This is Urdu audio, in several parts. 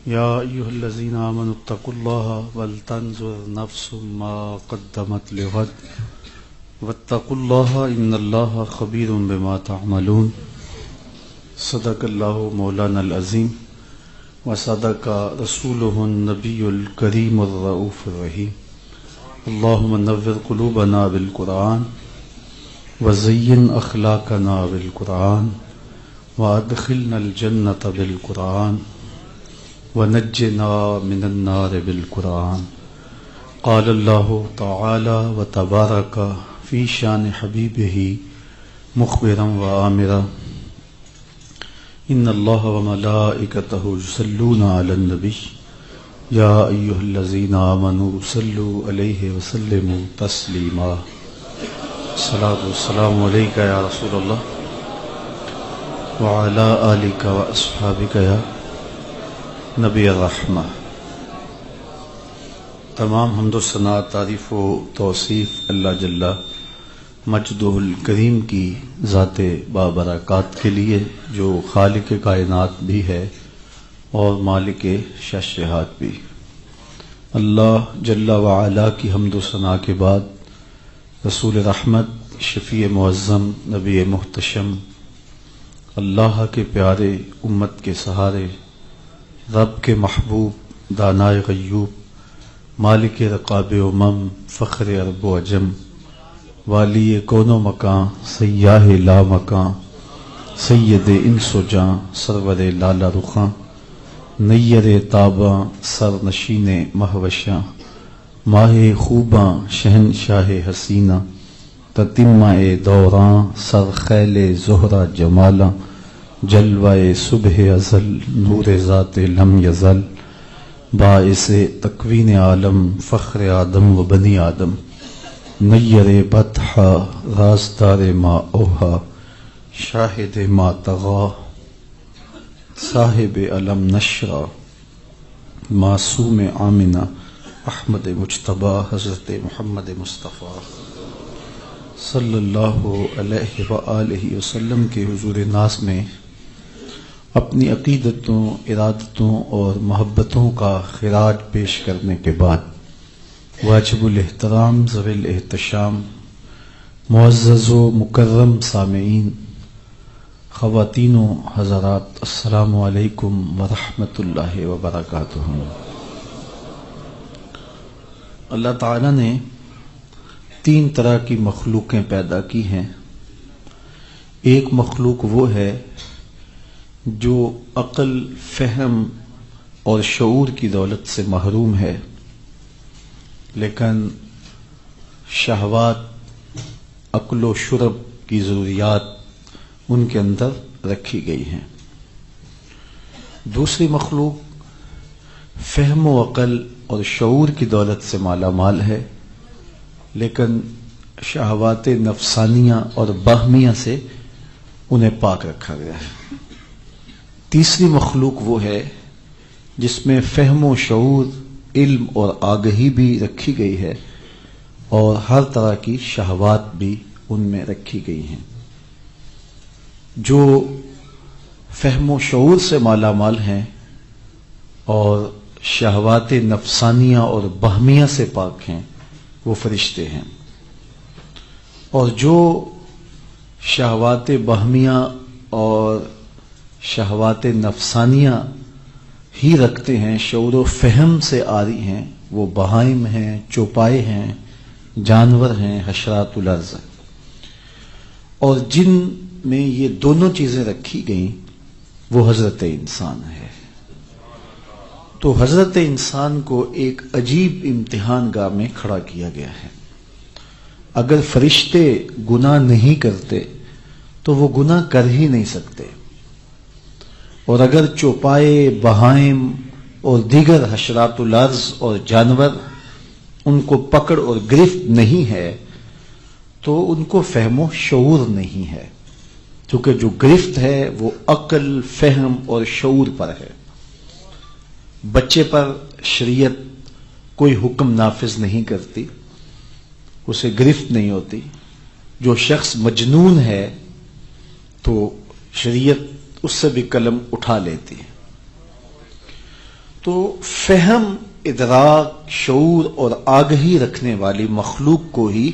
يا أيها الذين آمنوا اتقوا الله ولتنظر نفس ما قدمت لغد واتقوا الله إن الله خبير بما تعملون. صدق الله مولانا العظيم وصدق رسوله النبي الكريم الرؤوف الرحيم. اللهم نور قلوبنا بالقرآن وزين أخلاقنا بالقرآن وأدخلنا الجنة بالقرآن ونجنا من النار بالقرآن. قال الله تعالى وتبارك في شان حبيبه مخبرا وآمرا إن الله وملائكته يصلون على النبي يا أيها الذين آمنوا صلوا عليه وسلموا تسليما. الصلاة والسلام عليك يا رسول الله وعلى آلك وأصحابك يا نبی الرحمہ. تمام حمد و ثنا، تعریف و توصیف اللہ جل مجدہ الکریم کی ذات بابرکات کے لیے، جو خالق کائنات بھی ہے اور مالک ششہات بھی. اللہ جل وعلا کی حمد و ثنا کے بعد رسول رحمت، شفیع معظم، نبی محتشم، اللہ کے پیارے، امت کے سہارے، رب کے محبوب، دانائے غیوب، مالک رقاب امم، فخر عرب و عجم، والی کون و مکان، سیاہ لا مکان، سید انس و جاں، سرور لالا رخاں، نیر تاباں، سر نشین مہوشاں، ماہ خوباں، شہنشاہ حسینہ، تتمہ دوراں، سر خیل زہرہ جمالاں، جلوہ صبح ازل، نور ذات لم یزل، باعث تکوین عالم، فخر آدم و بنی آدم، نیر بطحا، رازدار ما اوہا، شاہد ما طغا، صاحب علم نشرہ، معصوم آمنہ، احمد مجتبی، حضرت محمد مصطفیٰ صلی اللہ علیہ وآلہ وسلم کے حضور ناز میں اپنی عقیدتوں، ارادتوں اور محبتوں کا خراج پیش کرنے کے بعد واجب الاحترام، ذوی الاحتشام، معزز و مکرم سامعین، خواتین و حضرات، السلام علیکم ورحمۃ اللہ وبرکاتہ. اللہ تعالیٰ نے 3 طرح کی مخلوقیں پیدا کی ہیں. ایک مخلوق وہ ہے جو عقل، فہم اور شعور کی دولت سے محروم ہے، لیکن شہوات، عقل و شرب کی ضروریات ان کے اندر رکھی گئی ہیں. دوسری مخلوق فہم و عقل اور شعور کی دولت سے مالا مال ہے، لیکن شہوات نفسانیہ اور باہمیہ سے انہیں پاک رکھا گیا ہے. تیسری مخلوق وہ ہے جس میں فہم و شعور، علم اور آگہی بھی رکھی گئی ہے اور ہر طرح کی شہوات بھی ان میں رکھی گئی ہیں. جو فہم و شعور سے مالا مال ہیں اور شہوات نفسانیہ اور باہمیہ سے پاک ہیں، وہ فرشتے ہیں. اور جو شہوات باہمیہ اور شہوات نفسانیہ ہی رکھتے ہیں، شعور و فہم سے عاری ہیں، وہ بہائم ہیں، چوپائے ہیں، جانور ہیں، حشرات الارض. اور جن میں یہ دونوں چیزیں رکھی گئیں وہ حضرت انسان ہے. تو حضرت انسان کو ایک عجیب امتحان گاہ میں کھڑا کیا گیا ہے. اگر فرشتے گناہ نہیں کرتے تو وہ گناہ کر ہی نہیں سکتے، اور اگر چوپائے، بہائم اور دیگر حشرات الارض اور جانور ان کو پکڑ اور گرفت نہیں ہے تو ان کو فہم و شعور نہیں ہے، کیونکہ جو گرفت ہے وہ عقل، فہم اور شعور پر ہے. بچے پر شریعت کوئی حکم نافذ نہیں کرتی، اسے گرفت نہیں ہوتی. جو شخص مجنون ہے تو شریعت اس سے بھی قلم اٹھا لیتی ہے. تو فہم، ادراک، شعور اور آگہی رکھنے والی مخلوق کو ہی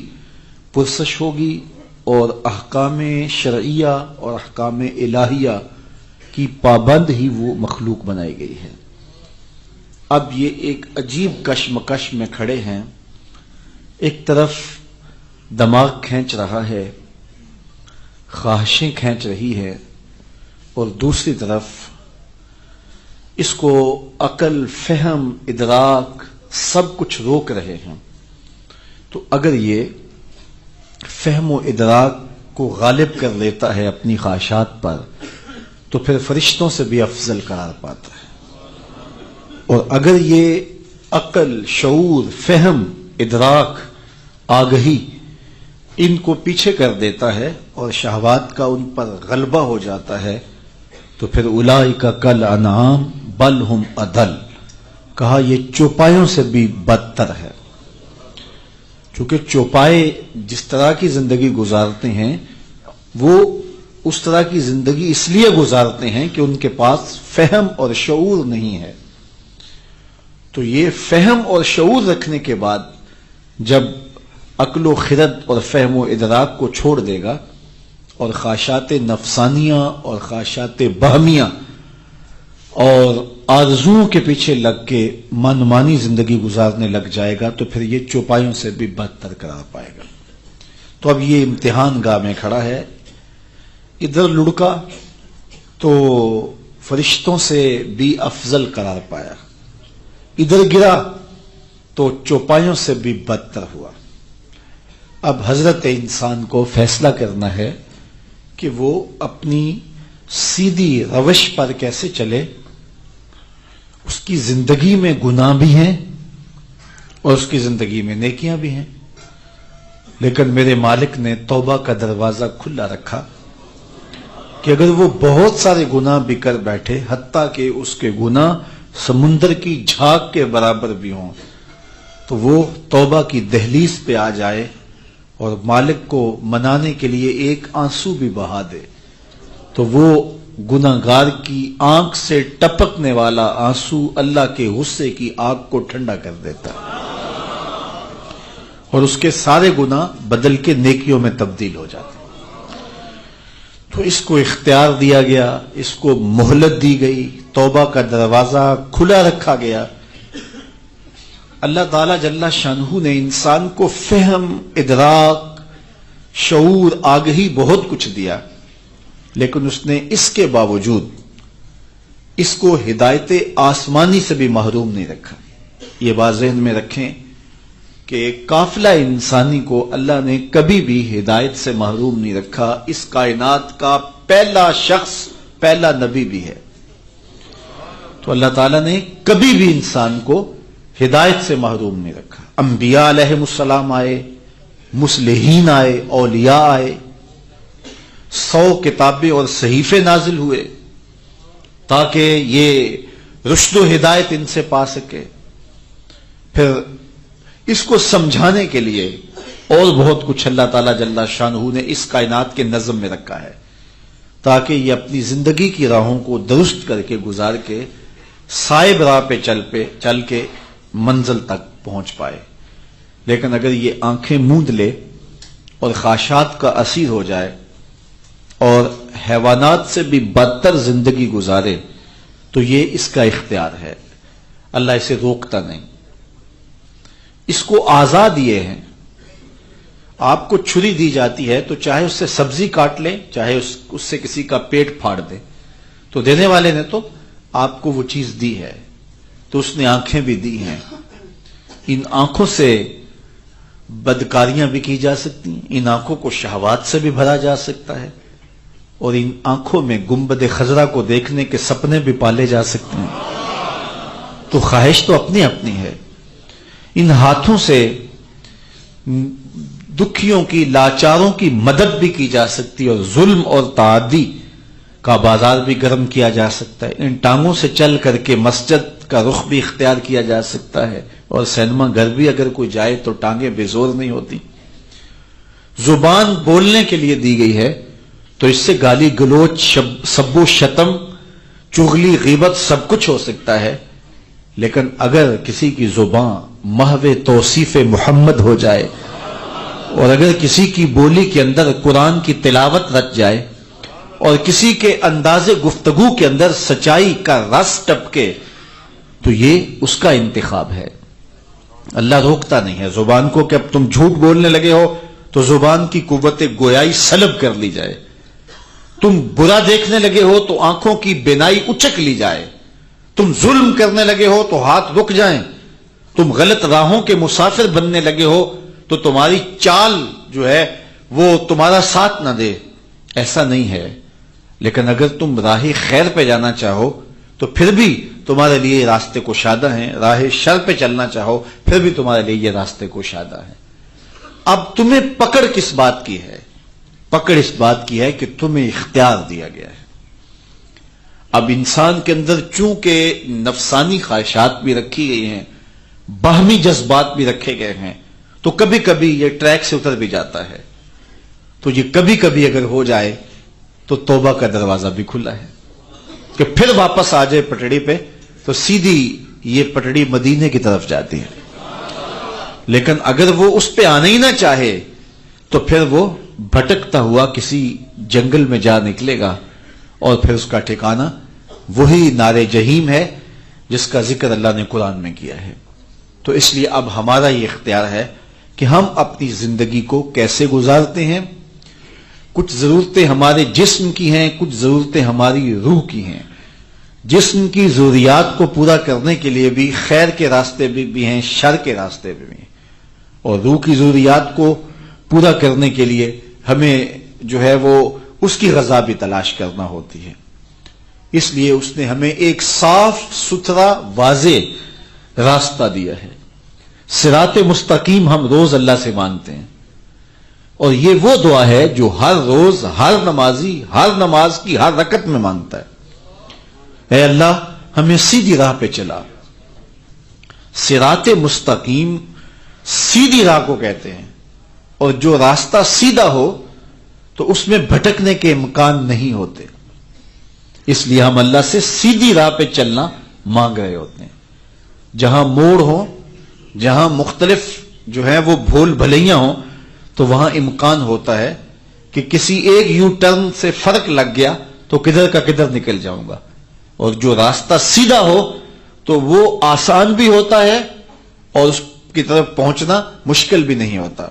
پرسش ہوگی اور احکام شرعیہ اور احکام الہیہ کی پابند ہی وہ مخلوق بنائی گئی ہے۔ اب یہ ایک عجیب کشمکش میں کھڑے ہیں، ایک طرف دماغ کھینچ رہا ہے، خواہشیں کھینچ رہی ہے، اور دوسری طرف اس کو عقل، فہم، ادراک سب کچھ روک رہے ہیں۔ تو اگر یہ فہم و ادراک کو غالب کر لیتا ہے اپنی خواہشات پر تو پھر فرشتوں سے بھی افضل قرار پاتا ہے، اور اگر یہ عقل، شعور، فہم، ادراک، آگہی ان کو پیچھے کر دیتا ہے اور شہوات کا ان پر غلبہ ہو جاتا ہے تو پھر اولئک کالانعام بل ہم اضل، کہا یہ چوپایوں سے بھی بدتر ہے۔ چونکہ چوپائے جس طرح کی زندگی گزارتے ہیں وہ اس طرح کی زندگی اس لیے گزارتے ہیں کہ ان کے پاس فہم اور شعور نہیں ہے۔ تو یہ فہم اور شعور رکھنے کے بعد جب عقل و خرد اور فہم و ادراک کو چھوڑ دے گا اور خواہشات نفسانیہ اور خواہشات بہمیہ اور آرزوؤں کے پیچھے لگ کے من مانی زندگی گزارنے لگ جائے گا تو پھر یہ چوپایوں سے بھی بدتر قرار پائے گا۔ تو اب یہ امتحان گاہ میں کھڑا ہے، ادھر لڑکا تو فرشتوں سے بھی افضل قرار پایا، ادھر گرا تو چوپایوں سے بھی بدتر ہوا۔ اب حضرت انسان کو فیصلہ کرنا ہے کہ وہ اپنی سیدھی روش پر کیسے چلے۔ اس کی زندگی میں گناہ بھی ہیں اور اس کی زندگی میں نیکیاں بھی ہیں، لیکن میرے مالک نے توبہ کا دروازہ کھلا رکھا کہ اگر وہ بہت سارے گناہ بھی کر بیٹھے، حتیٰ کہ اس کے گناہ سمندر کی جھاگ کے برابر بھی ہوں، تو وہ توبہ کی دہلیز پہ آ جائے اور مالک کو منانے کے لیے ایک آنسو بھی بہا دے تو وہ گناہگار کی آنکھ سے ٹپکنے والا آنسو اللہ کے غصے کی آگ کو ٹھنڈا کر دیتا ہے اور اس کے سارے گناہ بدل کے نیکیوں میں تبدیل ہو جاتے ہیں۔ تو اس کو اختیار دیا گیا، اس کو مہلت دی گئی، توبہ کا دروازہ کھلا رکھا گیا۔ اللہ تعالی جل شانہ نے انسان کو فہم، ادراک، شعور، آگہی بہت کچھ دیا، لیکن اس نے اس کے باوجود اس کو ہدایت آسمانی سے بھی محروم نہیں رکھا۔ یہ بات ذہن میں رکھیں کہ قافلہ انسانی کو اللہ نے کبھی بھی ہدایت سے محروم نہیں رکھا۔ اس کائنات کا پہلا شخص، پہلا نبی بھی ہے، تو اللہ تعالیٰ نے کبھی بھی انسان کو ہدایت سے محروم نہیں رکھا۔ انبیاء علیہ السلام آئے، مصلحین آئے، اولیاء آئے، 100 کتابیں اور صحیفے نازل ہوئے تاکہ یہ رشد و ہدایت ان سے پا سکے۔ پھر اس کو سمجھانے کے لیے اور بہت کچھ اللہ تعالیٰ جل شانہ نے اس کائنات کے نظم میں رکھا ہے تاکہ یہ اپنی زندگی کی راہوں کو درست کر کے گزار کے صائب راہ پہ چل کے منزل تک پہنچ پائے۔ لیکن اگر یہ آنکھیں موند لے اور خواہشات کا اسیر ہو جائے اور حیوانات سے بھی بدتر زندگی گزارے تو یہ اس کا اختیار ہے، اللہ اسے روکتا نہیں۔ اس کو آزاد یہ ہے، آپ کو چھری دی جاتی ہے تو چاہے اس سے سبزی کاٹ لیں، چاہے اس سے کسی کا پیٹ پھاڑ دے، تو دینے والے نے تو آپ کو وہ چیز دی ہے، تو اس نے آنکھیں بھی دی ہیں۔ ان آنکھوں سے بدکاریاں بھی کی جا سکتی ہیں، ان آنکھوں کو شہوات سے بھی بھرا جا سکتا ہے، اور ان آنکھوں میں گنبد خضرا کو دیکھنے کے سپنے بھی پالے جا سکتے ہیں۔ تو خواہش تو اپنی اپنی ہے۔ ان ہاتھوں سے دکھیوں کی، لاچاروں کی مدد بھی کی جا سکتی ہے، اور ظلم اور تعدی کا بازار بھی گرم کیا جا سکتا ہے۔ ان ٹانگوں سے چل کر کے مسجد کا رخ بھی اختیار کیا جا سکتا ہے، اور سینما گھر بھی اگر کوئی جائے تو ٹانگیں بے زور نہیں ہوتی۔ زبان بولنے کے لیے دی گئی ہے تو اس سے گالی گلوچ، سب و شتم، چغلی، غیبت سب کچھ ہو سکتا ہے، لیکن اگر کسی کی زبان محو توصیف محمد ہو جائے اور اگر کسی کی بولی کے اندر قرآن کی تلاوت رچ جائے اور کسی کے انداز گفتگو کے اندر سچائی کا رس ٹپکے تو یہ اس کا انتخاب ہے. اللہ روکتا نہیں ہے زبان کو کہ اب تم جھوٹ بولنے لگے ہو تو زبان کی قوت گویائی سلب کر لی جائے. تم برا دیکھنے لگے ہو تو آنکھوں کی بینائی اچک لی جائے. تم ظلم کرنے لگے ہو تو ہاتھ رک جائیں. تم غلط راہوں کے مسافر بننے لگے ہو تو تمہاری چال جو ہے وہ تمہارا ساتھ نہ دے. ایسا نہیں ہے. لیکن اگر تم راہ خیر پہ جانا چاہو تو پھر بھی تمہارے لیے راستے کشادہ ہیں. راہ شر پہ چلنا چاہو پھر بھی تمہارے لیے یہ راستے کشادہ ہیں. اب تمہیں پکڑ کس بات کی ہے؟ پکڑ اس بات کی ہے کہ تمہیں اختیار دیا گیا ہے. اب انسان کے اندر چونکہ نفسانی خواہشات بھی رکھی گئی ہیں، باہمی جذبات بھی رکھے گئے ہیں، تو کبھی کبھی یہ ٹریک سے اتر بھی جاتا ہے. تو یہ کبھی کبھی اگر ہو جائے تو توبہ کا دروازہ بھی کھلا ہے کہ پھر واپس آ جائے پٹڑی پہ تو سیدھی یہ پٹڑی مدینے کی طرف جاتی ہے. لیکن اگر وہ اس پہ آنا ہی نہ چاہے تو پھر وہ بھٹکتا ہوا کسی جنگل میں جا نکلے گا اور پھر اس کا ٹھکانہ وہی نار جہیم ہے جس کا ذکر اللہ نے قرآن میں کیا ہے. تو اس لیے اب ہمارا یہ اختیار ہے کہ ہم اپنی زندگی کو کیسے گزارتے ہیں. کچھ ضرورتیں ہمارے جسم کی ہیں، کچھ ضرورتیں ہماری روح کی ہیں. جسم کی ضروریات کو پورا کرنے کے لیے بھی خیر کے راستے بھی ہیں، شر کے راستے بھی ہیں. اور روح کی ضروریات کو پورا کرنے کے لیے ہمیں جو ہے وہ اس کی غذا بھی تلاش کرنا ہوتی ہے. اس لیے اس نے ہمیں ایک صاف ستھرا واضح راستہ دیا ہے. صراط مستقیم ہم روز اللہ سے مانگتے ہیں اور یہ وہ دعا ہے جو ہر روز ہر نمازی ہر نماز کی ہر رکعت میں مانگتا ہے. اے اللہ ہمیں سیدھی راہ پہ چلا. صراط مستقیم سیدھی راہ کو کہتے ہیں اور جو راستہ سیدھا ہو تو اس میں بھٹکنے کے امکان نہیں ہوتے. اس لیے ہم اللہ سے سیدھی راہ پہ چلنا مانگ رہے ہوتے ہیں. جہاں موڑ ہو، جہاں مختلف جو ہے وہ بھول بھلیاں ہوں تو وہاں امکان ہوتا ہے کہ کسی ایک یو ٹرن سے فرق لگ گیا تو کدھر کا کدھر نکل جاؤں گا. اور جو راستہ سیدھا ہو تو وہ آسان بھی ہوتا ہے اور اس کی طرف پہنچنا مشکل بھی نہیں ہوتا.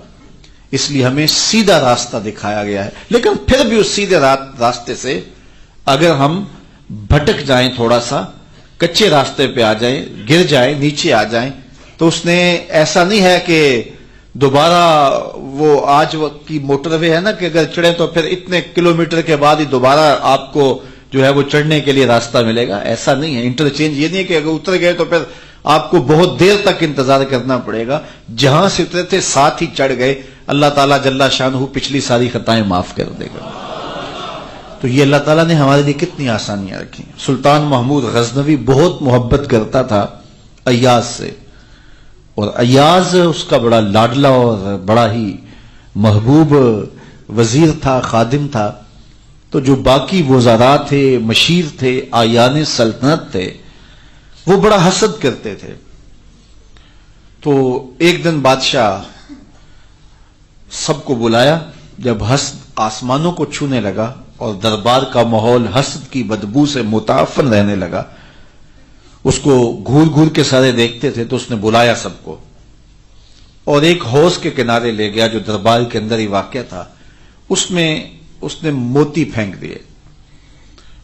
اس لیے ہمیں سیدھا راستہ دکھایا گیا ہے. لیکن پھر بھی اس سیدھے راستے سے اگر ہم بھٹک جائیں، تھوڑا سا کچے راستے پہ آ جائیں، گر جائیں، نیچے آ جائیں تو اس نے ایسا نہیں ہے کہ دوبارہ وہ آج وقت کی موٹر وے ہے نا کہ اگر چڑھیں تو پھر اتنے کلومیٹر کے بعد ہی دوبارہ آپ کو جو ہے وہ چڑھنے کے لیے راستہ ملے گا. ایسا نہیں ہے. انٹرچینج یہ نہیں ہے کہ اگر اتر گئے تو پھر آپ کو بہت دیر تک انتظار کرنا پڑے گا. جہاں سے اترے تھے ساتھ ہی چڑھ گئے. اللہ تعالیٰ جل شانہ پچھلی ساری خطائیں معاف کر دے گا. تو یہ اللہ تعالیٰ نے ہمارے لیے کتنی آسانیاں رکھی. سلطان محمود غزنوی بہت محبت کرتا تھا ایاز سے اور ایاز اس کا بڑا لاڈلا اور بڑا ہی محبوب وزیر تھا، خادم تھا. تو جو باقی وزراء تھے، مشیر تھے، آیان سلطنت تھے، وہ بڑا حسد کرتے تھے. تو ایک دن بادشاہ سب کو بلایا. جب حسد آسمانوں کو چھونے لگا اور دربار کا ماحول حسد کی بدبو سے متعفن رہنے لگا، اس کو گھور گھور کے سارے دیکھتے تھے، تو اس نے بلایا سب کو اور ایک حوض کے کنارے لے گیا جو دربار کے اندر ہی واقع تھا. اس میں اس نے موتی پھینک دیے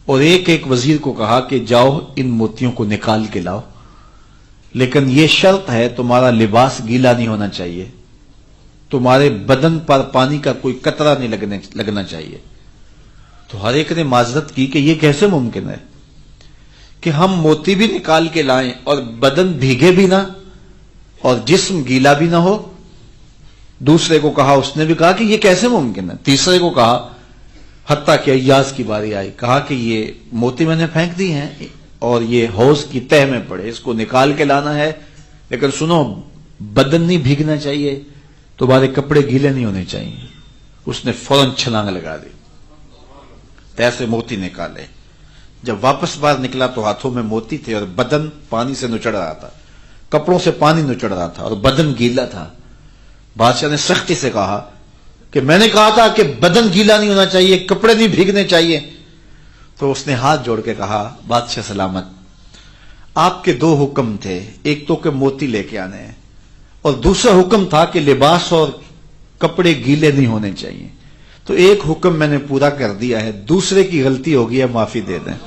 اور ایک ایک وزیر کو کہا کہ جاؤ ان موتیوں کو نکال کے لاؤ، لیکن یہ شرط ہے تمہارا لباس گیلا نہیں ہونا چاہیے، تمہارے بدن پر پانی کا کوئی قطرہ نہیں لگنا چاہیے. تو ہر ایک نے معذرت کی کہ یہ کیسے ممکن ہے کہ ہم موتی بھی نکال کے لائیں اور بدن بھیگے بھی نہ اور جسم گیلا بھی نہ ہو. دوسرے کو کہا، اس نے بھی کہا کہ یہ کیسے ممکن ہے. تیسرے کو کہا، حتیٰ کہ ایاز کی باری آئی، کہا کہ یہ موتی میں نے پھینک دی ہیں اور یہ حوض کی تہ میں پڑے، اس کو نکال کے لانا ہے، لیکن سنو بدن نہیں بھیگنا چاہیے، تمہارے کپڑے گیلے نہیں ہونے چاہیے. اس نے فوراً چھلانگ لگا دی، تہ سے موتی نکالے، جب واپس باہر نکلا تو ہاتھوں میں موتی تھے اور بدن پانی سے نچڑ رہا تھا، کپڑوں سے پانی نچڑ رہا تھا اور بدن گیلا تھا۔ بادشاہ نے سختی سے کہا کہ میں نے کہا تھا کہ بدن گیلا نہیں ہونا چاہیے، کپڑے نہیں بھیگنے چاہیے۔ تو اس نے ہاتھ جوڑ کے کہا، بادشاہ سلامت، آپ کے دو حکم تھے، ایک تو کہ موتی لے کے آنے ہیں اور دوسرا حکم تھا کہ لباس اور کپڑے گیلے نہیں ہونے چاہیے، تو ایک حکم میں نے پورا کر دیا ہے، دوسرے کی غلطی ہو گئی ہے، معافی دے دیں۔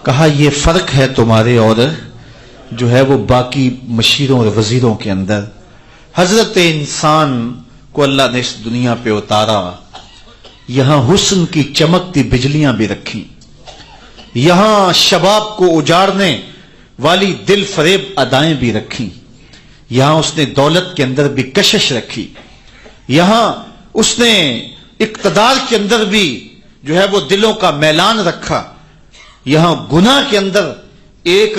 کہا یہ فرق ہے تمہارے اور جو ہے وہ باقی مشیروں اور وزیروں کے اندر۔ حضرت انسان کو اللہ نے اس دنیا پہ اتارا، یہاں حسن کی چمکتی بجلیاں بھی رکھی، یہاں شباب کو اجاڑنے والی دل فریب ادائیں بھی رکھی، یہاں اس نے دولت کے اندر بھی کشش رکھی، یہاں اس نے اقتدار کے اندر بھی جو ہے وہ دلوں کا میلان رکھا، یہاں گناہ کے اندر ایک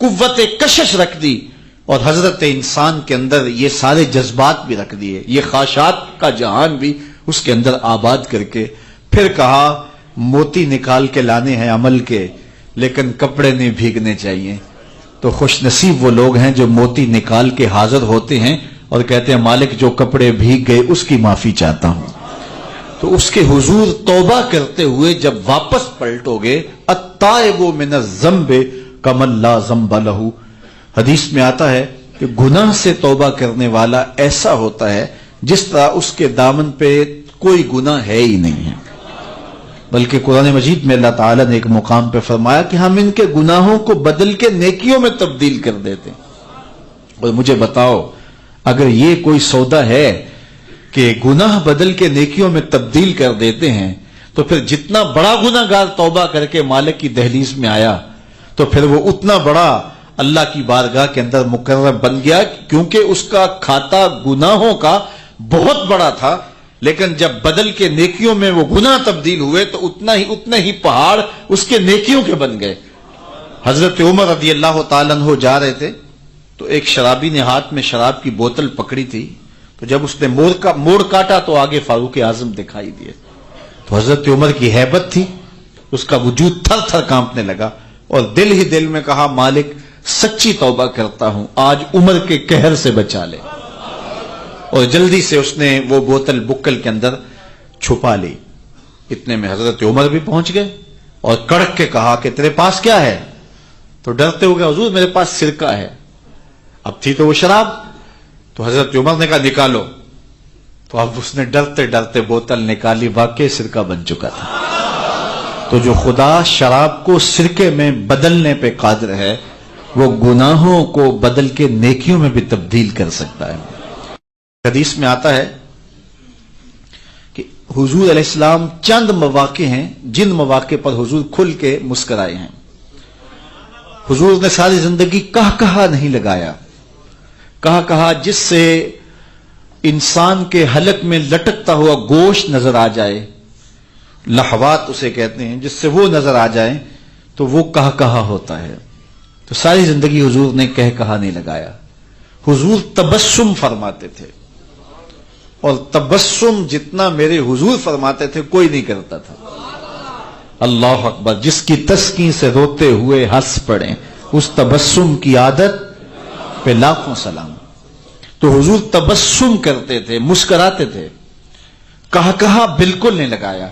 قوت کشش رکھ دی، اور حضرت انسان کے اندر یہ سارے جذبات بھی رکھ دیے، یہ خواہشات کا جہان بھی اس کے اندر آباد کر کے پھر کہا موتی نکال کے لانے ہیں عمل کے، لیکن کپڑے نہیں بھیگنے چاہیے۔ تو خوش نصیب وہ لوگ ہیں جو موتی نکال کے حاضر ہوتے ہیں اور کہتے ہیں مالک جو کپڑے بھیگ گئے اس کی معافی چاہتا ہوں۔ تو اس کے حضور توبہ کرتے ہوئے جب واپس پلٹو گے، التائب من الذنب کمن لا ذنب لہ، حدیث میں آتا ہے کہ گناہ سے توبہ کرنے والا ایسا ہوتا ہے جس طرح اس کے دامن پہ کوئی گناہ ہے ہی نہیں ہے۔ بلکہ قرآن مجید میں اللہ تعالیٰ نے ایک مقام پہ فرمایا کہ ہم ان کے گناہوں کو بدل کے نیکیوں میں تبدیل کر دیتے ہیں۔ اور مجھے بتاؤ اگر یہ کوئی سودا ہے کہ گناہ بدل کے نیکیوں میں تبدیل کر دیتے ہیں، تو پھر جتنا بڑا گناہ گار توبہ کر کے مالک کی دہلیز میں آیا تو پھر وہ اتنا بڑا اللہ کی بارگاہ کے اندر مقرب بن گیا، کیونکہ اس کا کھاتا گناہوں کا بہت بڑا تھا، لیکن جب بدل کے نیکیوں میں وہ گناہ تبدیل ہوئے تو اتنے ہی پہاڑ اس کے نیکیوں کے بن گئے۔ حضرت عمر رضی اللہ تعالیٰ عنہ جا رہے تھے تو ایک شرابی نے ہاتھ میں شراب کی بوتل پکڑی تھی، تو جب اس نے موڑ کاٹا تو آگے فاروق اعظم دکھائی دیے، تو حضرت عمر کی ہیبت تھی، اس کا وجود تھر تھر کانپنے لگا اور دل ہی دل میں کہا مالک سچی توبہ کرتا ہوں، آج عمر کے قہر سے بچا لے، اور جلدی سے اس نے وہ بوتل بکل کے اندر چھپا لی۔ اتنے میں حضرت عمر بھی پہنچ گئے اور کڑک کے کہا کہ تیرے پاس کیا ہے؟ تو ڈرتے ہوئے حضور میرے پاس سرکہ ہے۔ اب تھی تو وہ شراب، تو حضرت عمر نے کہا نکالو، تو اب اس نے ڈرتے ڈرتے بوتل نکالی، واقعی سرکہ بن چکا تھا۔ تو جو خدا شراب کو سرکے میں بدلنے پہ قادر ہے، وہ گناہوں کو بدل کے نیکیوں میں بھی تبدیل کر سکتا ہے۔ حدیث میں آتا ہے کہ حضور علیہ السلام چند مواقع ہیں جن مواقع پر حضور کھل کے مسکرائے ہیں۔ حضور نے ساری زندگی کہا نہیں لگایا، کہا جس سے انسان کے حلق میں لٹکتا ہوا گوشت نظر آ جائے، لہوات اسے کہتے ہیں، جس سے وہ نظر آ جائے تو وہ کہا ہوتا ہے۔ تو ساری زندگی حضور نے کہا نہیں لگایا، حضور تبسم فرماتے تھے، اور تبسم جتنا میرے حضور فرماتے تھے کوئی نہیں کرتا تھا۔ اللہ اکبر، جس کی تسکین سے روتے ہوئے ہنس پڑے، اس تبسم کی عادت پہ لاکھوں سلام۔ تو حضور تبسم کرتے تھے، مسکراتے تھے، کہا بالکل نہیں لگایا،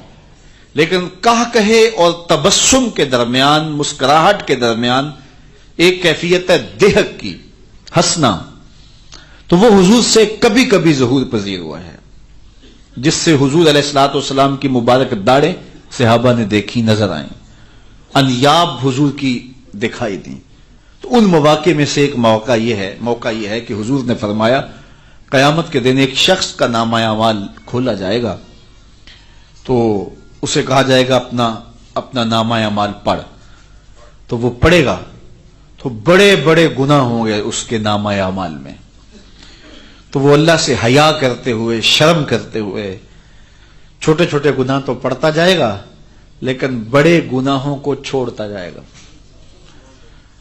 لیکن کہے اور تبسم کے درمیان، مسکراہٹ کے درمیان ایک کیفیت ہے دہک کی، ہنسنا، تو وہ حضور سے کبھی کبھی ظہور پذیر ہوا ہے، جس سے حضور علیہ الصلوۃ والسلام کی مبارک داڑھیں صحابہ نے دیکھی، نظر آئیں، انیاب حضور کی دکھائی دیں۔ تو ان مواقع میں سے ایک موقع یہ ہے کہ حضور نے فرمایا قیامت کے دن ایک شخص کا نامہ اعمال کھولا جائے گا، تو اسے کہا جائے گا اپنا نامہ اعمال پڑھ، تو وہ پڑھے گا تو بڑے بڑے گناہ ہوں گے اس کے نامہ اعمال میں، تو وہ اللہ سے حیا کرتے ہوئے، شرم کرتے ہوئے چھوٹے چھوٹے گناہ تو پڑھتا جائے گا، لیکن بڑے گناہوں کو چھوڑتا جائے گا،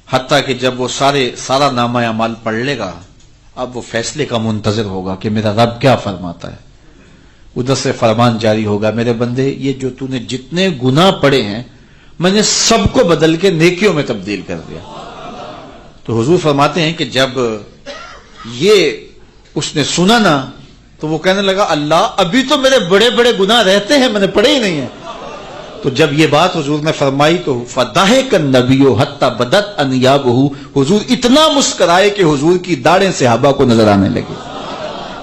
حتیٰ کہ جب وہ سارا نامہ اعمال پڑھ لے گا، اب وہ فیصلے کا منتظر ہوگا کہ میرا رب کیا فرماتا ہے۔ ادھر سے فرمان جاری ہوگا، میرے بندے یہ جو تو نے جتنے گناہ پڑے ہیں میں نے سب کو بدل کے نیکیوں میں تبدیل کر دیا۔ تو حضور فرماتے ہیں کہ جب یہ اس نے سنا نا تو وہ کہنے لگا اللہ ابھی تو میرے بڑے بڑے گناہ رہتے ہیں، میں نے پڑھے ہی نہیں ہیں۔ تو جب یہ بات حضور نے فرمائی تو فضحک النبی حتی بدت انیابہ، حضور اتنا مسکرائے کہ حضور کی داڑھیں صحابہ کو نظر آنے لگی،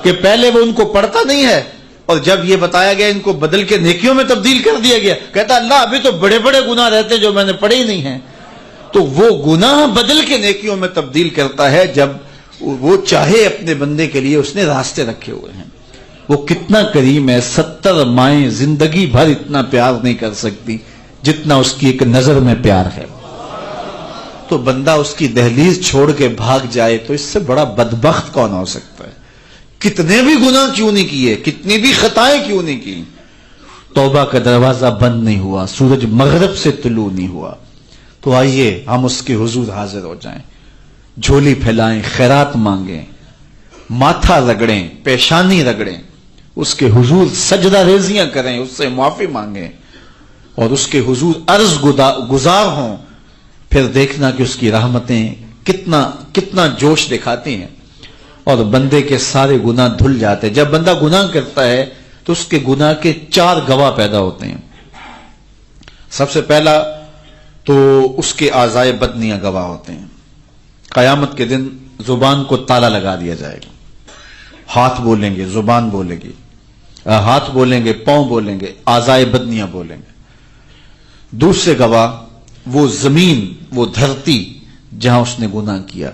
کہ پہلے وہ ان کو پڑھتا نہیں ہے اور جب یہ بتایا گیا ان کو بدل کے نیکیوں میں تبدیل کر دیا گیا، کہتا اللہ ابھی تو بڑے بڑے گناہ رہتے جو میں نے پڑھے ہی نہیں ہیں۔ تو وہ گناہ بدل کے نیکیوں میں تبدیل کرتا ہے جب وہ چاہے اپنے بندے کے لیے اس نے راستے رکھے ہوئے ہیں۔ وہ کتنا کریم ہے، 70 مائیں زندگی بھر اتنا پیار نہیں کر سکتی جتنا اس کی ایک نظر میں پیار ہے۔ تو بندہ اس کی دہلیز چھوڑ کے بھاگ جائے تو اس سے بڑا بدبخت کون ہو سکتا ہے؟ کتنے بھی گناہ کیوں نہیں کیے، کتنی بھی خطائیں کیوں نہیں کی، توبہ کا دروازہ بند نہیں ہوا، سورج مغرب سے طلوع نہیں ہوا۔ تو آئیے ہم اس کے حضور حاضر ہو جائیں، جھولی پھیلائیں، خیرات مانگیں، ماتھا رگڑیں، پیشانی رگڑیں، اس کے حضور سجدہ ریزیاں کریں، اس سے معافی مانگیں اور اس کے حضور عرض گزار ہوں۔ پھر دیکھنا کہ اس کی رحمتیں کتنا جوش دکھاتی ہیں اور بندے کے سارے گناہ دھل جاتے ہیں۔ جب بندہ گناہ کرتا ہے تو اس کے گناہ کے 4 گواہ پیدا ہوتے ہیں۔ سب سے پہلا تو اس کے اعضائے بدنیاں گواہ ہوتے ہیں۔ قیامت کے دن زبان کو تالا لگا دیا جائے گا، ہاتھ بولیں گے، زبان بولے گی، ہاتھ بولیں گے، پاؤں بولیں گے، اعضائے بدنیاں بولیں گے۔ دوسرے گواہ وہ زمین، وہ دھرتی جہاں اس نے گناہ کیا،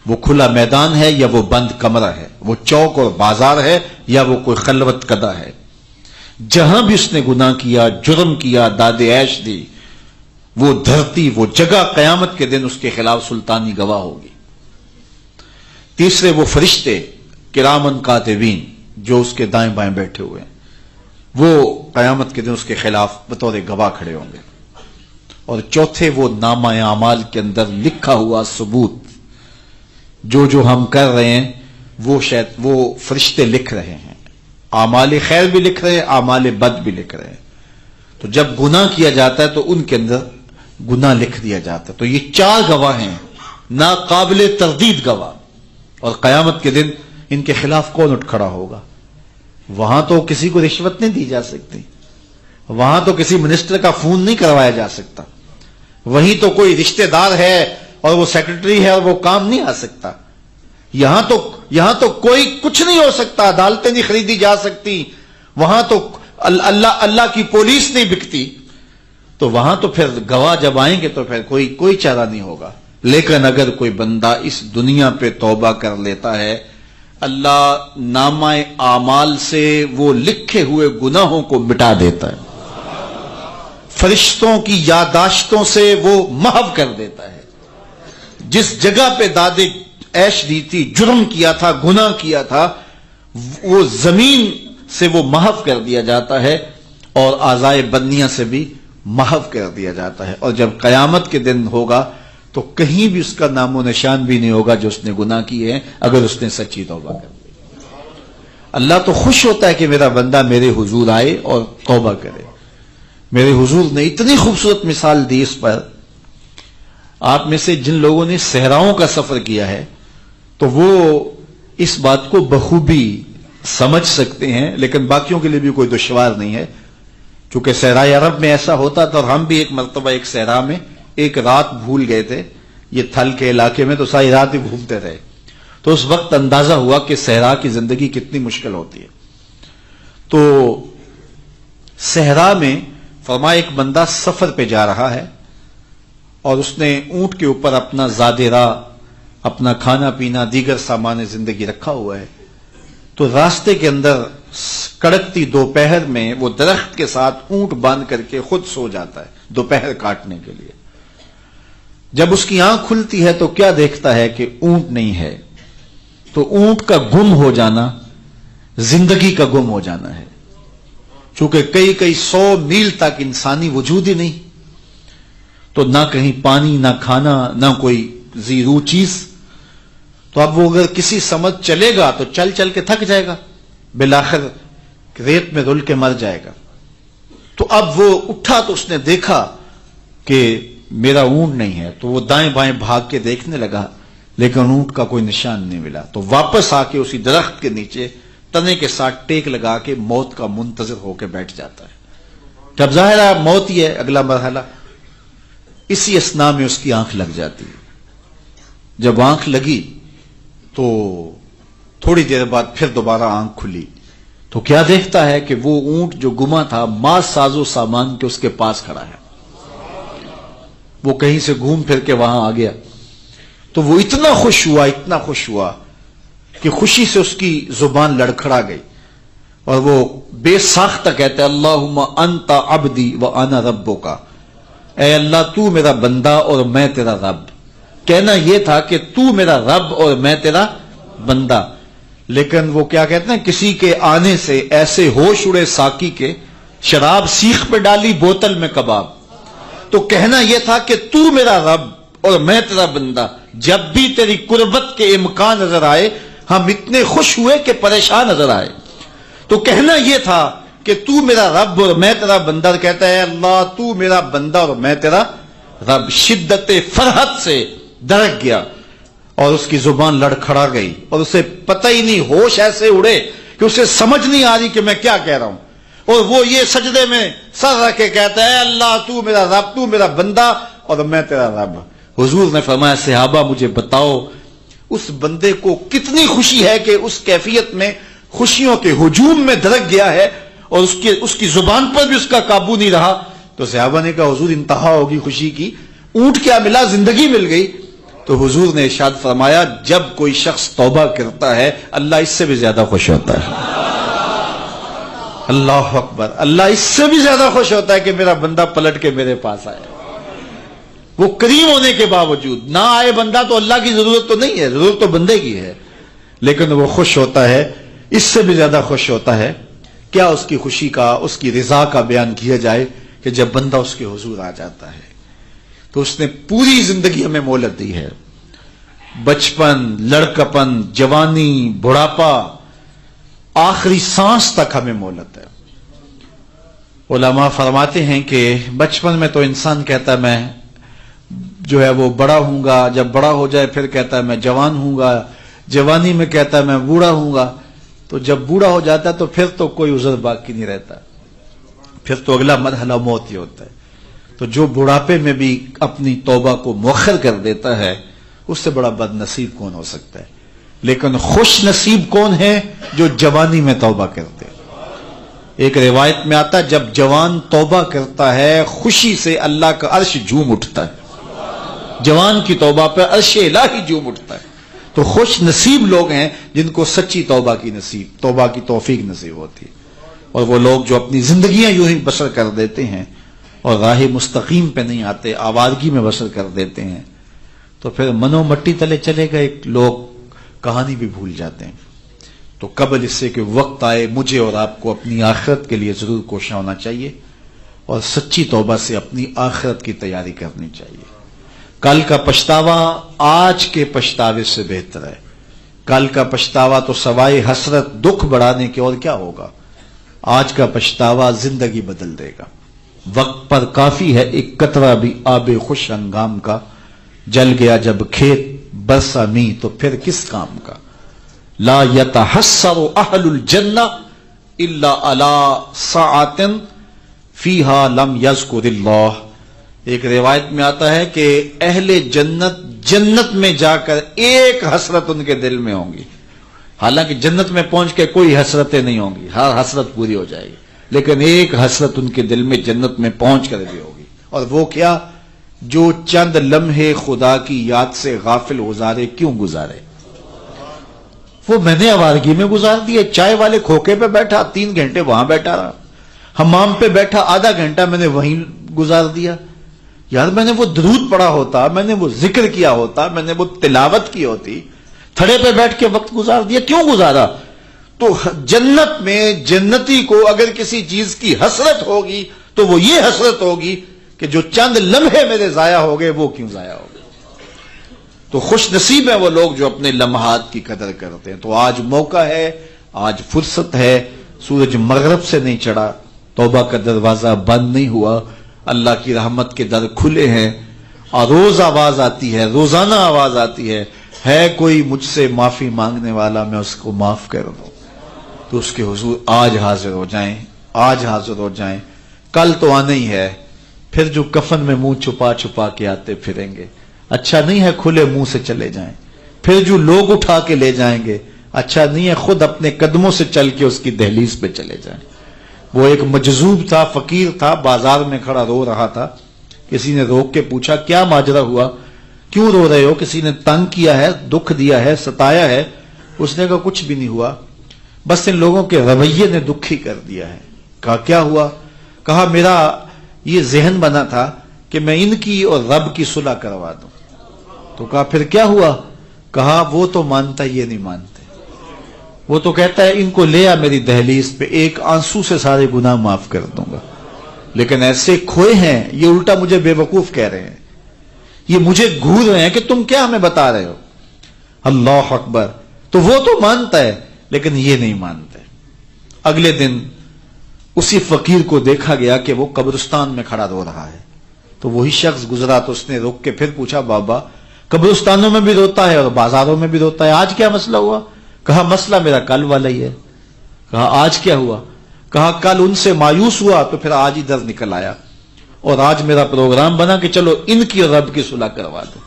وہ کھلا میدان ہے یا وہ بند کمرہ ہے، وہ چوک اور بازار ہے یا وہ کوئی خلوت کدہ ہے، جہاں بھی اس نے گناہ کیا، جرم کیا، داد عیش دی، وہ دھرتی، وہ جگہ قیامت کے دن اس کے خلاف سلطانی گواہ ہوگی۔ تیسرے وہ فرشتے کرامن کاتبین جو اس کے دائیں بائیں بیٹھے ہوئے ہیں، وہ قیامت کے دن اس کے خلاف بطور گواہ کھڑے ہوں گے۔ اور چوتھے وہ نامہ اعمال کے اندر لکھا ہوا ثبوت، جو ہم کر رہے ہیں وہ فرشتے لکھ رہے ہیں، اعمال خیر بھی لکھ رہے ہیں، اعمال بد بھی لکھ رہے ہیں۔ تو جب گناہ کیا جاتا ہے تو ان کے اندر گناہ لکھ دیا جاتا ہے۔ تو یہ 4 گواہ ہیں، ناقابل تردید گواہ، اور قیامت کے دن ان کے خلاف کون اٹھ کھڑا ہوگا؟ وہاں تو کسی کو رشوت نہیں دی جا سکتی، وہاں تو کسی منسٹر کا فون نہیں کروایا جا سکتا، وہیں تو کوئی رشتہ دار ہے اور وہ سیکرٹری ہے اور وہ کام نہیں آ سکتا، یہاں تو کوئی کچھ نہیں ہو سکتا، عدالتیں نہیں خریدی جا سکتی، وہاں تو اللہ کی پولیس نہیں بکتی۔ تو وہاں تو پھر گواہ جب آئیں گے تو پھر کوئی چارہ نہیں ہوگا۔ لیکن اگر کوئی بندہ اس دنیا پہ توبہ کر لیتا ہے، اللہ نامہ اعمال سے وہ لکھے ہوئے گناہوں کو مٹا دیتا ہے، فرشتوں کی یادداشتوں سے وہ محو کر دیتا ہے۔ جس جگہ پہ داد عیش دی تھی، جرم کیا تھا، گناہ کیا تھا، وہ زمین سے وہ محو کر دیا جاتا ہے اور اعضائے بدنیاں سے بھی محو کر دیا جاتا ہے۔ اور جب قیامت کے دن ہوگا تو کہیں بھی اس کا نام و نشان بھی نہیں ہوگا جو اس نے گناہ کیے ہیں، اگر اس نے سچی توبہ کر لی۔ اللہ تو خوش ہوتا ہے کہ میرا بندہ میرے حضور آئے اور توبہ کرے۔ میرے حضور نے اتنی خوبصورت مثال دی اس پر، آپ میں سے جن لوگوں نے صحراؤں کا سفر کیا ہے تو وہ اس بات کو بخوبی سمجھ سکتے ہیں، لیکن باقیوں کے لیے بھی کوئی دشوار نہیں ہے، چونکہ صحرائے عرب میں ایسا ہوتا تھا۔ اور ہم بھی ایک مرتبہ ایک صحرا میں ایک رات بھول گئے تھے، یہ تھل کے علاقے میں، تو ساری رات ہی گھومتے رہے، تو اس وقت اندازہ ہوا کہ صحرا کی زندگی کتنی مشکل ہوتی ہے۔ تو صحرا میں فرمایا ایک بندہ سفر پہ جا رہا ہے اور اس نے اونٹ کے اوپر اپنا زاد راہ، اپنا کھانا پینا، دیگر سامان زندگی رکھا ہوا ہے۔ تو راستے کے اندر کڑکتی دوپہر میں وہ درخت کے ساتھ اونٹ باندھ کر کے خود سو جاتا ہے دوپہر کاٹنے کے لیے۔ جب اس کی آنکھ کھلتی ہے تو کیا دیکھتا ہے کہ اونٹ نہیں ہے۔ تو اونٹ کا گم ہو جانا زندگی کا گم ہو جانا ہے، چونکہ کئی 100 میل تک انسانی وجود ہی نہیں، تو نہ کہیں پانی، نہ کھانا، نہ کوئی زیرو چیز۔ تو اب وہ اگر کسی سمت چلے گا تو چل کے تھک جائے گا، بالآخر کہ ریت میں رل کے مر جائے گا. تو اب وہ اٹھا تو اس نے دیکھا کہ میرا اونٹ نہیں ہے, تو وہ دائیں بائیں بھاگ کے دیکھنے لگا, لیکن اونٹ کا کوئی نشان نہیں ملا. تو واپس آ کے اسی درخت کے نیچے تنے کے ساتھ ٹیک لگا کے موت کا منتظر ہو کے بیٹھ جاتا ہے. جب ظاہر ہے موت ہی ہے اگلا مرحلہ. اسی اسنا میں اس کی آنکھ لگ جاتی ہے. جب آنکھ لگی تو تھوڑی دیر بعد پھر دوبارہ آنکھ کھلی تو کیا دیکھتا ہے کہ وہ اونٹ جو گما تھا ماں ساز و سامان کے اس کے پاس کھڑا ہے. وہ کہیں سے گھوم پھر کے وہاں آ گیا. تو وہ اتنا خوش ہوا کہ خوشی سے اس کی زبان لڑکھڑا گئی اور وہ بے ساختہ کہتا ہے اللہم انت عبدی و انا ربک, اے اللہ تو میرا بندہ اور میں تیرا رب. کہنا یہ تھا کہ تو میرا رب اور میں تیرا بندہ, لیکن وہ کیا کہتے ہیں, کسی کے آنے سے ایسے ہوش اڑے ساقی کے, شراب سیخ پہ ڈالی بوتل میں کباب. تو کہنا یہ تھا کہ تو میرا رب اور میں تیرا بندہ, جب بھی تیری قربت کے امکان نظر آئے ہم اتنے خوش ہوئے کہ پریشان نظر آئے. تو کہنا یہ تھا کہ تو میرا رب اور میں تیرا بندہ. کہتا ہے اللہ تو میرا بندہ اور میں تیرا رب. شدت فرحت سے دھڑک گیا اور اس کی زبان لڑکھڑا گئی اور اسے پتہ ہی نہیں, ہوش ایسے اڑے کہ اسے سمجھ نہیں آ رہی کہ میں کیا کہہ رہا ہوں. اور وہ یہ سجدے میں سر رکھ کے کہتا ہے اللہ تو میرا رب, تو میرا بندہ اور میں تیرا رب. حضور نے فرمایا صحابہ مجھے بتاؤ اس بندے کو کتنی خوشی ہے کہ اس کیفیت میں خوشیوں کے ہجوم میں دھڑک گیا ہے اور اس کی زبان پر بھی اس کا قابو نہیں رہا. تو صحابہ نے کہا حضور انتہا ہوگی خوشی کی, اونٹ کیا ملا, زندگی مل گئی. تو حضور نے ارشاد فرمایا جب کوئی شخص توبہ کرتا ہے اللہ اس سے بھی زیادہ خوش ہوتا ہے. اللہ اکبر, اللہ اس سے بھی زیادہ خوش ہوتا ہے کہ میرا بندہ پلٹ کے میرے پاس آئے. وہ کریم ہونے کے باوجود نہ آئے بندہ تو اللہ کی ضرورت تو نہیں ہے, ضرورت تو بندے کی ہے, لیکن وہ خوش ہوتا ہے. اس سے بھی زیادہ خوش ہوتا ہے. کیا اس کی خوشی کا, اس کی رضا کا بیان کیا جائے کہ جب بندہ اس کے حضور آ جاتا ہے تو اس نے پوری زندگی ہمیں مہلت دی ہے. بچپن, لڑکپن, جوانی, بڑھاپا, آخری سانس تک ہمیں مہلت ہے. علماء فرماتے ہیں کہ بچپن میں تو انسان کہتا ہے میں جو ہے وہ بڑا ہوں گا, جب بڑا ہو جائے پھر کہتا ہے میں جوان ہوں گا, جوانی میں کہتا ہے میں بوڑھا ہوں گا. تو جب بوڑھا ہو جاتا ہے تو پھر تو کوئی عذر باقی نہیں رہتا, پھر تو اگلا مرحلہ موت ہی ہوتا ہے. تو جو بڑھاپے میں بھی اپنی توبہ کو مؤخر کر دیتا ہے اس سے بڑا بد نصیب کون ہو سکتا ہے. لیکن خوش نصیب کون ہے جو جوانی میں توبہ کرتے. ایک روایت میں آتا ہے جب جوان توبہ کرتا ہے خوشی سے اللہ کا عرش جھوم اٹھتا ہے. جوان کی توبہ پہ عرش الہی جھوم اٹھتا ہے. تو خوش نصیب لوگ ہیں جن کو سچی توبہ کی توفیق نصیب ہوتی ہے. اور وہ لوگ جو اپنی زندگیاں یوں ہی بسر کر دیتے ہیں اور راہ مستقیم پہ نہیں آتے, آوارگی میں بسر کر دیتے ہیں, تو پھر منو مٹی تلے چلے گئے لوگ کہانی بھی بھول جاتے ہیں. تو قبل اس سے کہ وقت آئے مجھے اور آپ کو اپنی آخرت کے لیے ضرور کوشاں ہونا چاہیے اور سچی توبہ سے اپنی آخرت کی تیاری کرنی چاہیے. کل کا پچھتاوا آج کے پچھتاوے سے بہتر ہے. کل کا پچھتاوا تو سوائے حسرت دکھ بڑھانے کے اور کیا ہوگا. آج کا پچھتاوا زندگی بدل دے گا. وقت پر کافی ہے ایک قطرہ بھی آب خوش ہنگام کا, جل گیا جب کھیت برسا می تو پھر کس کام کا. لا یتحسر اہل الجنہ الا علی ساعۃ فیہا لم یذکر اللہ. ایک روایت میں آتا ہے کہ اہل جنت میں جا کر ایک حسرت ان کے دل میں ہوں گی. حالانکہ جنت میں پہنچ کے کوئی حسرتیں نہیں ہوں گی, ہر حسرت پوری ہو جائے گی, لیکن ایک حسرت ان کے دل میں جنت میں پہنچ کر بھی ہوگی. اور وہ کیا, جو چند لمحے خدا کی یاد سے غافل گزارے کیوں گزارے. وہ میں نے آوارگی میں گزار دیے. چائے والے کھوکے پہ بیٹھا 3 گھنٹے وہاں بیٹھا رہا, حمام پہ بیٹھا آدھا گھنٹہ میں نے وہیں گزار دیا. یار میں نے وہ درود پڑھا ہوتا, میں نے وہ ذکر کیا ہوتا, میں نے وہ تلاوت کی ہوتی, تھڑے پہ بیٹھ کے وقت گزار دیا, کیوں گزارا. تو جنت میں جنتی کو اگر کسی چیز کی حسرت ہوگی تو وہ یہ حسرت ہوگی کہ جو چند لمحے میرے ضائع ہو گئے وہ کیوں ضائع ہو گئے. تو خوش نصیب ہیں وہ لوگ جو اپنے لمحات کی قدر کرتے ہیں. تو آج موقع ہے, آج فرصت ہے, سورج مغرب سے نہیں چڑھا، توبہ کا دروازہ بند نہیں ہوا، اللہ کی رحمت کے در کھلے ہیں، اور روز آواز آتی ہے، روزانہ آواز آتی ہے کوئی مجھ سے معافی مانگنے والا، میں اس کو معاف کر دوں، تو اس کے حضور آج حاضر ہو جائیں، آج حاضر ہو جائیں، کل تو آنا ہی ہے۔ پھر جو کفن میں منہ چھپا چھپا کے آتے پھریں گے، اچھا نہیں ہے کھلے منہ سے چلے جائیں۔ پھر جو لوگ اٹھا کے لے جائیں گے، اچھا نہیں ہے خود اپنے قدموں سے چل کے اس کی دہلیز پہ چلے جائیں۔ وہ ایک مجذوب تھا، فقیر تھا، بازار میں کھڑا رو رہا تھا، کسی نے روک کے پوچھا کیا ماجرا ہوا، کیوں رو رہے ہو، کسی نے تنگ کیا ہے، دکھ دیا ہے، ستایا ہے؟ اس نے کہا کچھ بھی نہیں ہوا، بس ان لوگوں کے رویے نے دکھی کر دیا ہے۔ کہا کیا ہوا؟ کہا میرا یہ ذہن بنا تھا کہ میں ان کی اور رب کی صلح کروا دوں۔ تو کہا پھر کیا ہوا؟ کہا وہ تو مانتا، یہ نہیں مانتے، وہ تو کہتا ہے ان کو لے آ میری دہلیز پہ، ایک آنسو سے سارے گناہ معاف کر دوں گا، لیکن ایسے کھوئے ہیں، یہ الٹا مجھے بے وقوف کہہ رہے ہیں، یہ مجھے گھور رہے ہیں کہ تم کیا ہمیں بتا رہے ہو۔ اللہ اکبر! تو وہ تو مانتا ہے لیکن یہ نہیں مانتے۔ اگلے دن اسی فقیر کو دیکھا گیا کہ وہ قبرستان میں کھڑا رو رہا ہے، تو وہی شخص گزرا تو اس نے رک کے پھر پوچھا بابا قبرستانوں میں بھی روتا ہے اور بازاروں میں بھی روتا ہے، آج کیا مسئلہ ہوا؟ کہا مسئلہ میرا کل والا ہی ہے۔ کہا آج کیا ہوا؟ کہا کل ان سے مایوس ہوا تو پھر آج ادھر نکل آیا، اور آج میرا پروگرام بنا کہ چلو ان کی اور رب کی صلح کروا دو۔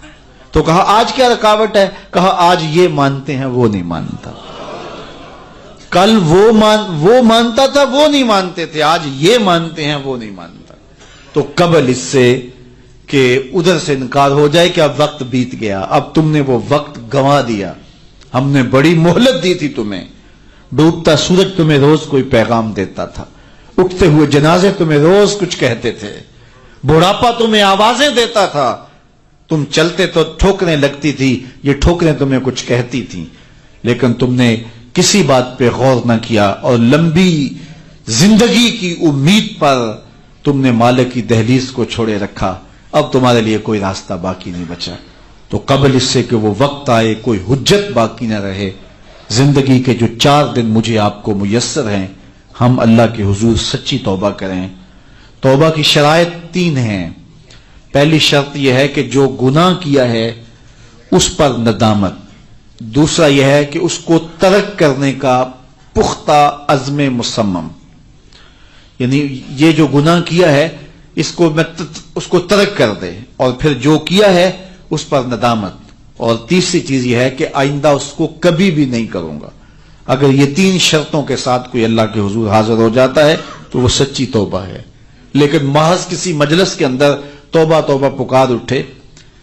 تو کہا آج کیا رکاوٹ ہے؟ کہا آج یہ مانتے ہیں وہ نہیں مانتا، کل وہ مانتا تھا وہ نہیں مانتے تھے، آج یہ مانتے ہیں وہ نہیں مانتا۔ تو قبل اس سے کہ ادھر سے انکار ہو جائے کہ اب وقت بیت گیا، اب تم نے وہ وقت گنوا دیا، ہم نے بڑی مہلت دی تھی تمہیں، ڈوبتا سورج تمہیں روز کوئی پیغام دیتا تھا، اٹھتے ہوئے جنازے تمہیں روز کچھ کہتے تھے، بڑھاپا تمہیں آوازیں دیتا تھا، تم چلتے تو ٹھوکریں لگتی تھی، یہ ٹھوکریں تمہیں کچھ کہتی تھی، لیکن تم نے کسی بات پہ غور نہ کیا، اور لمبی زندگی کی امید پر تم نے مالک کی دہلیز کو چھوڑے رکھا، اب تمہارے لیے کوئی راستہ باقی نہیں بچا۔ تو قبل اس سے کہ وہ وقت آئے کوئی حجت باقی نہ رہے، زندگی کے جو 4 دن مجھے آپ کو میسر ہیں، ہم اللہ کے حضور سچی توبہ کریں۔ توبہ کی شرائط 3 ہیں۔ پہلی شرط یہ ہے کہ جو گناہ کیا ہے اس پر ندامت، دوسرا یہ ہے کہ اس کو ترک کرنے کا پختہ عزم مصمم، یعنی یہ جو گناہ کیا ہے اس کو ترک کر دے، اور پھر جو کیا ہے اس پر ندامت، اور تیسری چیز یہ ہے کہ آئندہ اس کو کبھی بھی نہیں کروں گا۔ اگر یہ 3 شرطوں کے ساتھ کوئی اللہ کے حضور حاضر ہو جاتا ہے تو وہ سچی توبہ ہے۔ لیکن محض کسی مجلس کے اندر توبہ توبہ پکار اٹھے،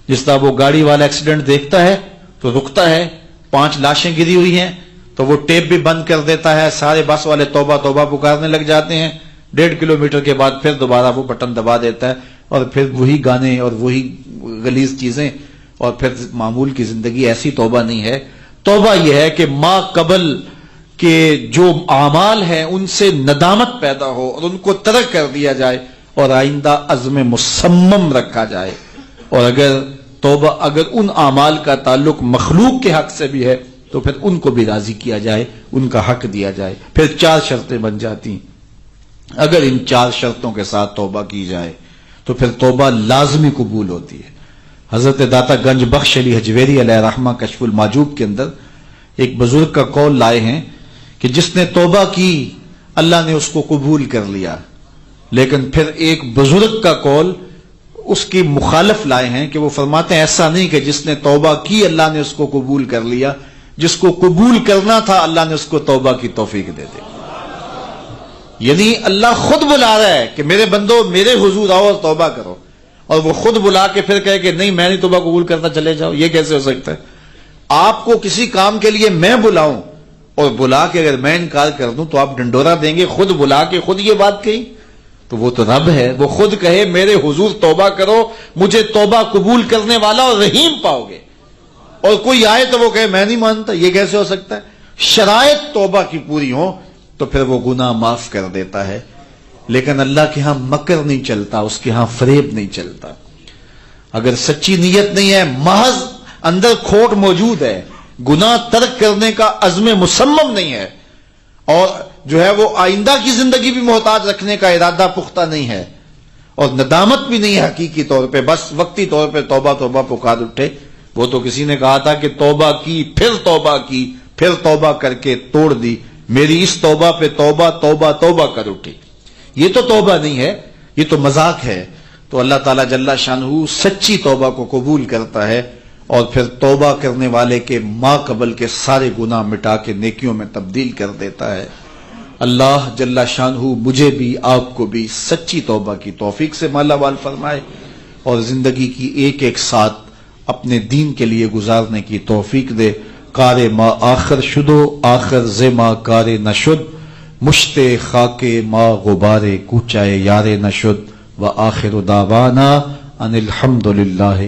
جس طرح وہ گاڑی والا ایکسیڈنٹ دیکھتا ہے تو رکتا ہے، 5 لاشیں گری ہوئی ہیں تو وہ ٹیپ بھی بند کر دیتا ہے، سارے بس والے توبہ توبہ پکارنے لگ جاتے ہیں، 1.5 کلومیٹر کے بعد پھر دوبارہ وہ بٹن دبا دیتا ہے، اور پھر وہی گانے اور وہی غلیظ چیزیں، اور پھر معمول کی زندگی۔ ایسی توبہ نہیں ہے۔ توبہ یہ ہے کہ ما قبل کے جو اعمال ہیں ان سے ندامت پیدا ہو اور ان کو ترک کر دیا جائے، اور آئندہ عزم مصمم رکھا جائے، اور اگر ان اعمال کا تعلق مخلوق کے حق سے بھی ہے تو پھر ان کو بھی راضی کیا جائے، ان کا حق دیا جائے۔ پھر 4 شرطیں بن جاتی ہیں۔ اگر ان 4 شرطوں کے ساتھ توبہ کی جائے تو پھر توبہ لازمی قبول ہوتی ہے۔ حضرت داتا گنج بخش علی حجویری علیہ رحمہ کشف الماجوب کے اندر ایک بزرگ کا قول لائے ہیں کہ جس نے توبہ کی اللہ نے اس کو قبول کر لیا، لیکن پھر ایک بزرگ کا قول اس کی مخالف لائے ہیں کہ وہ فرماتے ہیں ایسا نہیں کہ جس نے توبہ کی اللہ نے اس کو قبول کر لیا، جس کو قبول کرنا تھا اللہ نے اس کو توبہ کی توفیق دے دی۔ یعنی اللہ خود بلا رہا ہے کہ میرے بندو میرے حضور آؤ اور توبہ کرو، اور وہ خود بلا کے پھر کہے کہ نہیں میں نہیں توبہ قبول کرتا چلے جاؤ، یہ کیسے ہو سکتا ہے؟ آپ کو کسی کام کے لیے میں بلاؤں اور بلا کے اگر میں انکار کر دوں تو آپ ڈنڈورا دیں گے؟ خود بلا کے خود یہ بات کہی تو وہ تو رب ہے، وہ خود کہے میرے حضور توبہ کرو، مجھے توبہ قبول کرنے والا اور رحیم پاؤ گے، اور کوئی آئے تو وہ کہے میں نہیں مانتا، یہ کیسے ہو سکتا ہے؟ شرائط توبہ کی پوری ہو تو پھر وہ گناہ معاف کر دیتا ہے۔ لیکن اللہ کے ہاں مکر نہیں چلتا، اس کے ہاں فریب نہیں چلتا۔ اگر سچی نیت نہیں ہے، محض اندر کھوٹ موجود ہے، گناہ ترک کرنے کا عزم مصمم نہیں ہے، اور جو ہے وہ آئندہ کی زندگی بھی محتاج رکھنے کا ارادہ پختہ نہیں ہے، اور ندامت بھی نہیں ہے حقیقی طور پہ، بس وقتی طور پہ توبہ توبہ پکار اٹھے۔ وہ تو کسی نے کہا تھا کہ توبہ کی، پھر توبہ کر کے توڑ دی، میری اس توبہ پہ توبہ توبہ توبہ کر اٹھی۔ یہ تو توبہ نہیں ہے، یہ تو مذاق ہے۔ تو اللہ تعالیٰ جل شانہ سچی توبہ کو قبول کرتا ہے، اور پھر توبہ کرنے والے کے ما قبل کے سارے گناہ مٹا کے نیکیوں میں تبدیل کر دیتا ہے۔ اللہ جل شانہ مجھے بھی آپ کو بھی سچی توبہ کی توفیق سے مالا مال فرمائے، اور زندگی کی ایک ایک ساتھ اپنے دین کے لیے گزارنے کی توفیق دے۔ کار ما آخر شدو آخر زما کار نشد، مشت خاک ما غبار کوچائے یار نشد، و آخر دعوانا ان الحمد للہ